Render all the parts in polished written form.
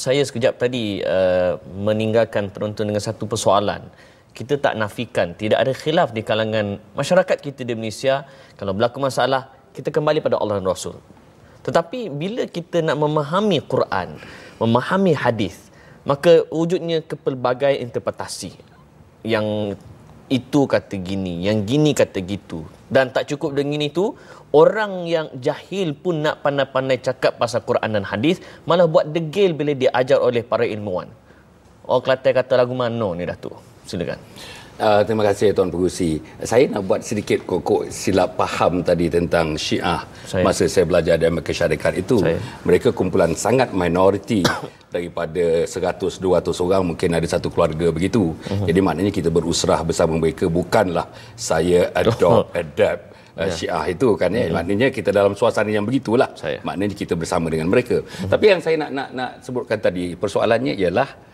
saya sekejap tadi meninggalkan penonton dengan satu persoalan. Kita tak nafikan tidak ada khilaf di kalangan masyarakat kita di Malaysia. Kalau berlaku masalah, kita kembali pada Allah dan Rasul. Tetapi bila kita nak memahami Quran, memahami hadis, maka wujudnya kepelbagai interpretasi. Yang itu kata gini, yang gini kata gitu. Dan tak cukup dengan itu, orang yang jahil pun nak pandai-pandai cakap pasal Quran dan hadis, malah buat degil bila diajar oleh para ilmuwan. Orang Kelantan kata lagu mano ni Datuk. Silakan. Terima kasih Tuan Pengerusi. Saya nak buat sedikit kokok silap faham tadi tentang Syiah. Masa saya belajar di Amerika Syarikat itu, mereka kumpulan sangat minoriti daripada 100-200 orang, mungkin ada satu keluarga begitu. Jadi maknanya kita berusrah bersama mereka, bukanlah saya adapt Syiah itu kan ya. Maknanya kita dalam suasana yang begitulah. Maknanya kita bersama dengan mereka. Tapi yang saya nak sebutkan tadi, persoalannya ialah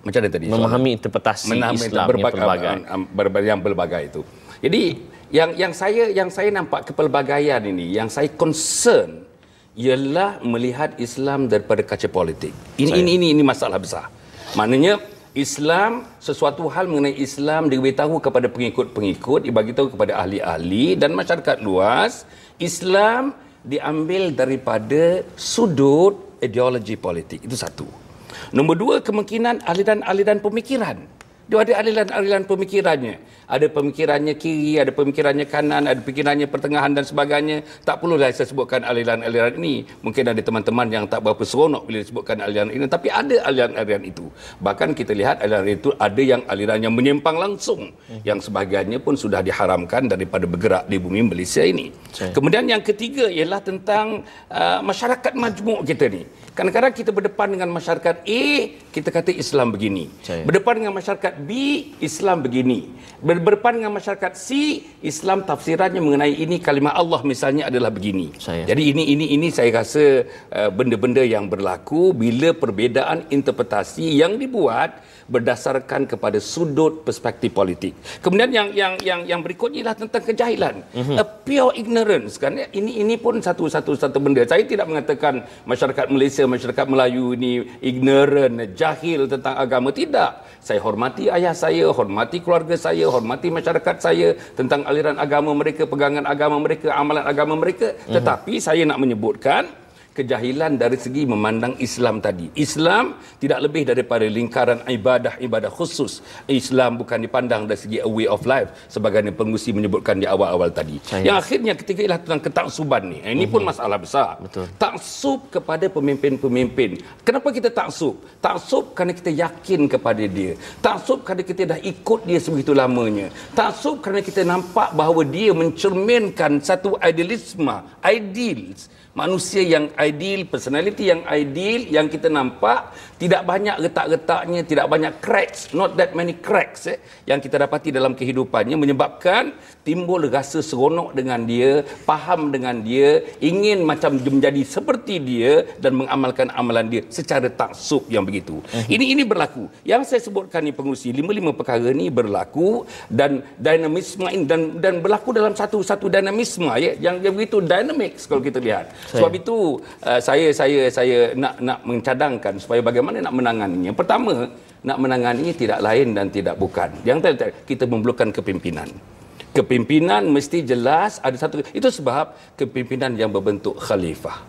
macam mana tadi? Memahami interpretasi Islam yang pelbagai itu. Jadi yang saya nampak kepelbagaian ini, yang saya concern ialah melihat Islam daripada kaca politik. Ini masalah besar. Maknanya Islam, sesuatu hal mengenai Islam diberitahu kepada pengikut-pengikut, diberitahu kepada ahli-ahli dan masyarakat luas. Islam diambil daripada sudut ideologi politik. Itu satu. Nombor dua, kemungkinan aliran-aliran pemikiran. Dia ada aliran-aliran pemikirannya. Ada pemikirannya kiri, ada pemikirannya kanan, ada pemikirannya pertengahan dan sebagainya. Tak perlulah saya sebutkan aliran-aliran ini. Mungkin ada teman-teman yang tak berapa seronok bila disebutkan aliran ini. Tapi ada aliran-aliran itu. Bahkan kita lihat aliran itu ada yang aliran yang menyimpang langsung. Yang sebahagiannya pun sudah diharamkan daripada bergerak di bumi Malaysia ini. Kemudian yang ketiga ialah tentang masyarakat majmuk kita ni. Kadang-kadang kita berdepan dengan masyarakat A, kita kata Islam begini. Berdepan dengan masyarakat B, Islam begini. Berdepan dengan masyarakat C, Islam tafsirannya mengenai ini kalimah Allah misalnya adalah begini. Jadi ini saya rasa benda-benda yang berlaku bila perbezaan interpretasi yang dibuat berdasarkan kepada sudut perspektif politik. Kemudian yang berikutnya ialah tentang kejahilan. A pure ignorance kan. Ini pun satu benda. Saya tidak mengatakan masyarakat Malaysia, masyarakat Melayu ini ignorant, jahil tentang agama. Tidak. Saya hormati ayah saya, hormati keluarga saya, hormati masyarakat saya tentang aliran agama mereka, pegangan agama mereka, amalan agama mereka. Tetapi saya nak menyebutkan kejahilan dari segi memandang Islam tadi. Islam tidak lebih daripada lingkaran ibadah khusus. Islam bukan dipandang dari segi a way of life sebagaimana pengurusi menyebutkan di awal-awal tadi. Yang akhirnya ketiga ialah tentang ketaksuban ni. Ini pun masalah besar. Taksub kepada pemimpin-pemimpin. Kenapa kita taksub? Taksub kerana kita yakin kepada dia. Taksub kerana kita dah ikut dia sebegitu lamanya. Taksub kerana kita nampak bahawa dia mencerminkan satu idealisme, ideals. Manusia yang ideal, personality yang ideal, yang kita nampak tidak banyak retak-retaknya, tidak banyak cracks, not that many cracks yang kita dapati dalam kehidupannya, menyebabkan timbul rasa seronok dengan dia, faham dengan dia, ingin macam menjadi seperti dia dan mengamalkan amalan dia secara taksub yang begitu. Ini berlaku. Yang saya sebutkan ni pengurusi, 5 perkara ni berlaku dan dinamisme dan berlaku dalam satu dinamisme yang begitu dynamic kalau kita lihat. Sebab itu saya nak mencadangkan supaya bagaimana nak menanganinya. Pertama, nak menanganinya tidak lain dan tidak bukan. Yang kita memerlukan kepimpinan. Kepimpinan mesti jelas ada satu. Itu sebab kepimpinan yang berbentuk khalifah.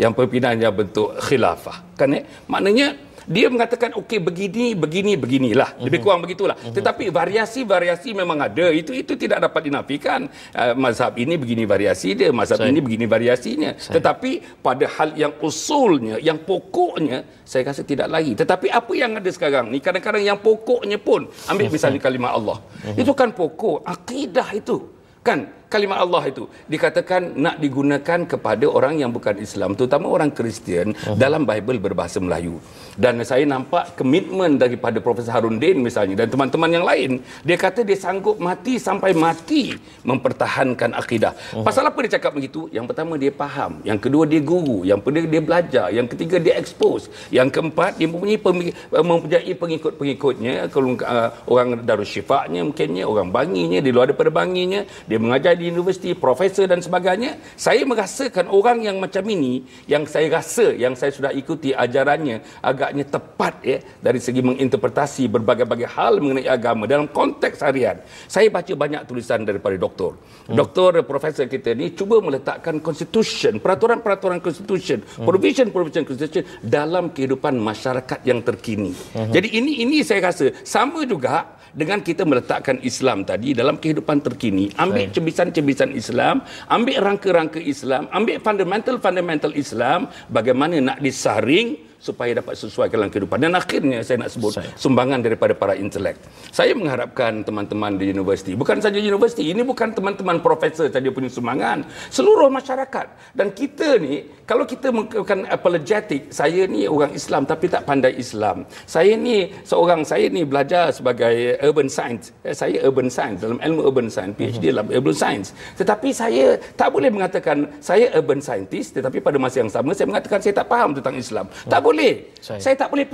Yang pimpinan yang bentuk khilafah. Kan maknanya dia mengatakan okey beginilah. Lebih kurang begitulah. Tetapi variasi-variasi memang ada. Itu tidak dapat dinafikan. Mazhab ini begini variasi dia, mazhab ini begini variasinya. Tetapi pada hal yang usulnya, yang pokoknya saya rasa tidak lagi. Tetapi apa yang ada sekarang ni kadang-kadang yang pokoknya pun ambil misalnya kalimah Allah. Itu kan pokok akidah itu. Kan kalimat Allah itu dikatakan nak digunakan kepada orang yang bukan Islam, terutama orang Kristian dalam Bible berbahasa Melayu. Dan saya nampak komitmen daripada Profesor Harun Din misalnya dan teman-teman yang lain. Dia kata dia sanggup mati sampai mati mempertahankan akidah. Pasal apa dia cakap begitu? Yang pertama dia faham, yang kedua dia guru, yang kedua dia belajar, yang ketiga dia expose, yang keempat dia mempunyai pengikut-pengikutnya, kalau orang Darussyifanya mungkinnya, orang Banginya, di luar daripada Banginya, dia mengajar di di universiti, profesor dan sebagainya, saya merasakan orang yang macam ini, yang saya rasa, yang saya sudah ikuti ajarannya agaknya tepat dari segi menginterpretasi berbagai-bagai hal mengenai agama dalam konteks harian. Saya baca banyak tulisan daripada doktor. Doktor, profesor kita ni cuba meletakkan constitution, peraturan-peraturan constitution, provision constitution dalam kehidupan masyarakat yang terkini. Jadi ini saya rasa sama juga dengan kita meletakkan Islam tadi dalam kehidupan terkini, ambil cebisan-cebisan Islam, ambil rangka-rangka Islam, ambil fundamental Islam, bagaimana nak disaring supaya dapat sesuai dalam kehidupan. Dan akhirnya saya nak sebut sumbangan daripada para intelek. Saya mengharapkan teman-teman di universiti, bukan saja universiti, ini bukan teman-teman profesor saja punya sumbangan, seluruh masyarakat. Dan kita ni, kalau kita bukan apologetic, saya ni orang Islam tapi tak pandai Islam. Saya ni belajar sebagai urban science. Saya urban science, dalam ilmu urban science, PhD dalam urban science. Tetapi saya tak boleh mengatakan saya urban scientist, tetapi pada masa yang sama saya mengatakan saya tak faham tentang Islam. Tak boleh. Saya tak boleh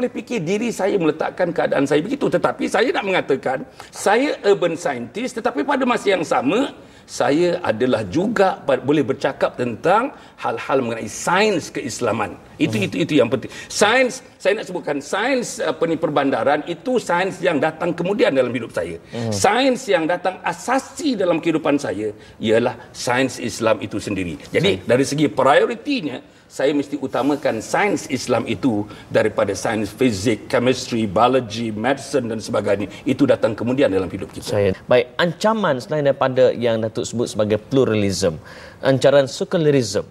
fikir diri saya meletakkan keadaan saya begitu. Tetapi saya nak mengatakan saya urban scientist, tetapi pada masa yang sama saya adalah juga boleh bercakap tentang hal-hal mengenai sains keislaman. Itu yang penting. Sains, saya nak sebutkan sains perbandaran itu sains yang datang kemudian dalam hidup saya. Sains yang datang asasi dalam kehidupan saya ialah sains Islam itu sendiri. Jadi dari segi prioritinya, saya mesti utamakan sains Islam itu daripada sains fizik, chemistry, biology, medicine dan sebagainya. Itu datang kemudian dalam hidup kita. Baik, ancaman selain daripada yang Datuk sebut sebagai pluralism, ancaman sekularisme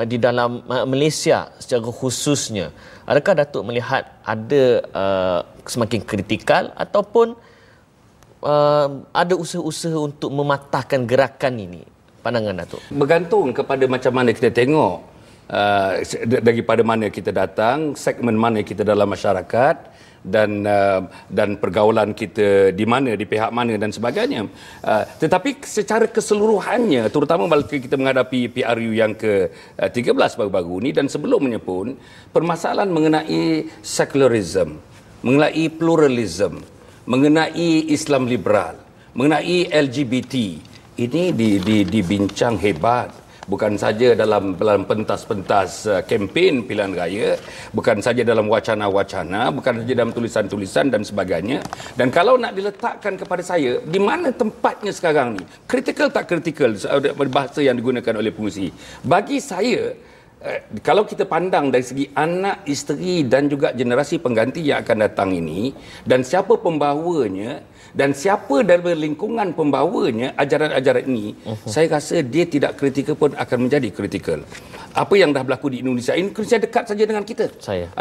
di dalam Malaysia secara khususnya, adakah Datuk melihat ada semakin kritikal ataupun ada usaha-usaha untuk mematahkan gerakan ini? Pandangan Datuk? Bergantung kepada macam mana kita tengok daripada mana kita datang, segmen mana kita dalam masyarakat, dan pergaulan kita di mana, di pihak mana dan sebagainya. Tetapi secara keseluruhannya, terutama bila kita menghadapi PRU yang ke-13 baru-baru ini dan sebelumnya pun, permasalahan mengenai secularism, mengenai pluralism, mengenai Islam liberal, mengenai LGBT, ini dibincang hebat. Bukan saja dalam pentas-pentas kempen pilihan raya, bukan saja dalam wacana-wacana, bukan saja dalam tulisan-tulisan dan sebagainya. Dan kalau nak diletakkan kepada saya, di mana tempatnya sekarang ni? Kritikal tak kritikal, bahasa yang digunakan oleh pengurusi. Bagi saya, kalau kita pandang dari segi anak, isteri dan juga generasi pengganti yang akan datang ini, dan siapa pembawanya, dan siapa dari lingkungan pembawanya ajaran-ajaran ini, saya rasa dia tidak kritikal pun akan menjadi kritikal. Apa yang dah berlaku di Indonesia dekat saja dengan kita.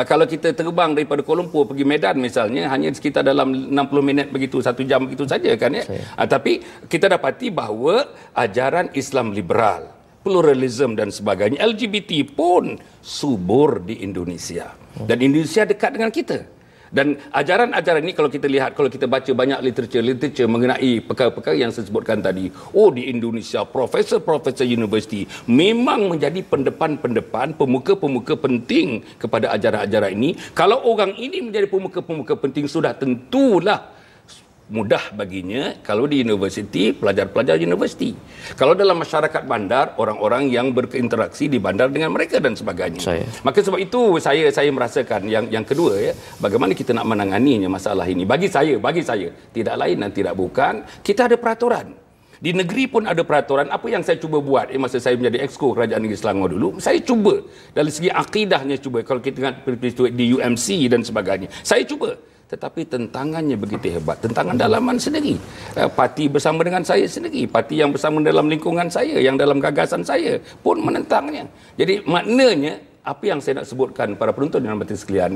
Kalau kita terbang daripada Kuala Lumpur pergi Medan misalnya, hanya sekitar dalam 60 minit begitu, 1 jam begitu saja kan ya. Tapi kita dapati bahawa ajaran Islam liberal, pluralism dan sebagainya, LGBT pun subur di Indonesia. Dan Indonesia dekat dengan kita. Dan ajaran-ajaran ini kalau kita lihat, kalau kita baca banyak literature mengenai perkara-perkara yang saya sebutkan tadi, di Indonesia profesor-profesor universiti memang menjadi pendepan-pendepan, pemuka-pemuka penting kepada ajaran-ajaran ini. Kalau orang ini menjadi pemuka-pemuka penting, sudah tentulah mudah baginya kalau di universiti, pelajar-pelajar universiti. Kalau dalam masyarakat bandar, orang-orang yang berinteraksi di bandar dengan mereka dan sebagainya. Maka sebab itu saya merasakan yang kedua bagaimana kita nak menanganinya masalah ini. Bagi saya tidak lain dan tidak bukan, kita ada peraturan. Di negeri pun ada peraturan. Apa yang saya cuba buat masa saya menjadi exco Kerajaan Negeri Selangor dulu, saya cuba dari segi akidahnya kalau kita ingat peristiwa di UMC dan sebagainya, saya cuba. Tetapi tentangannya begitu hebat. Tentangan dalaman sendiri. Parti bersama dengan saya sendiri. Parti yang bersama dalam lingkungan saya, yang dalam gagasan saya pun menentangnya. Jadi maknanya, apa yang saya nak sebutkan para penonton dan hadirin sekalian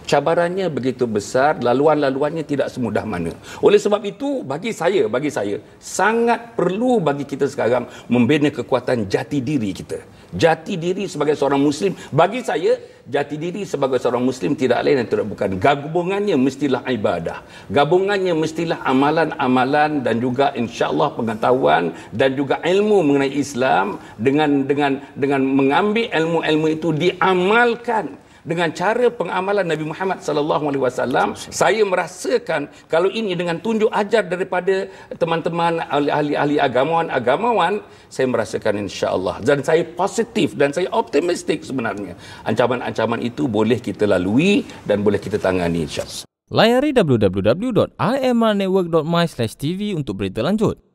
cabarannya begitu besar, laluan-laluannya tidak semudah mana. Oleh sebab itu, bagi saya sangat perlu bagi kita sekarang membina kekuatan jati diri kita. Jati diri sebagai seorang Muslim. Bagi saya, jati diri sebagai seorang Muslim tidak lain dan tidak bukan. Gabungannya mestilah ibadah. Gabungannya mestilah amalan-amalan dan juga insya-Allah pengetahuan dan juga ilmu mengenai Islam dengan mengambil ilmu-ilmu itu diamalkan dengan cara pengamalan Nabi Muhammad sallallahu alaihi wasallam, saya merasakan kalau ini dengan tunjuk ajar daripada teman-teman ahli-ahli agamawan, saya merasakan insya-Allah, dan saya positif dan saya optimistik sebenarnya ancaman-ancaman itu boleh kita lalui dan boleh kita tangani insya-Allah. Layari www.imrnetwork.my/tv untuk berita lanjut.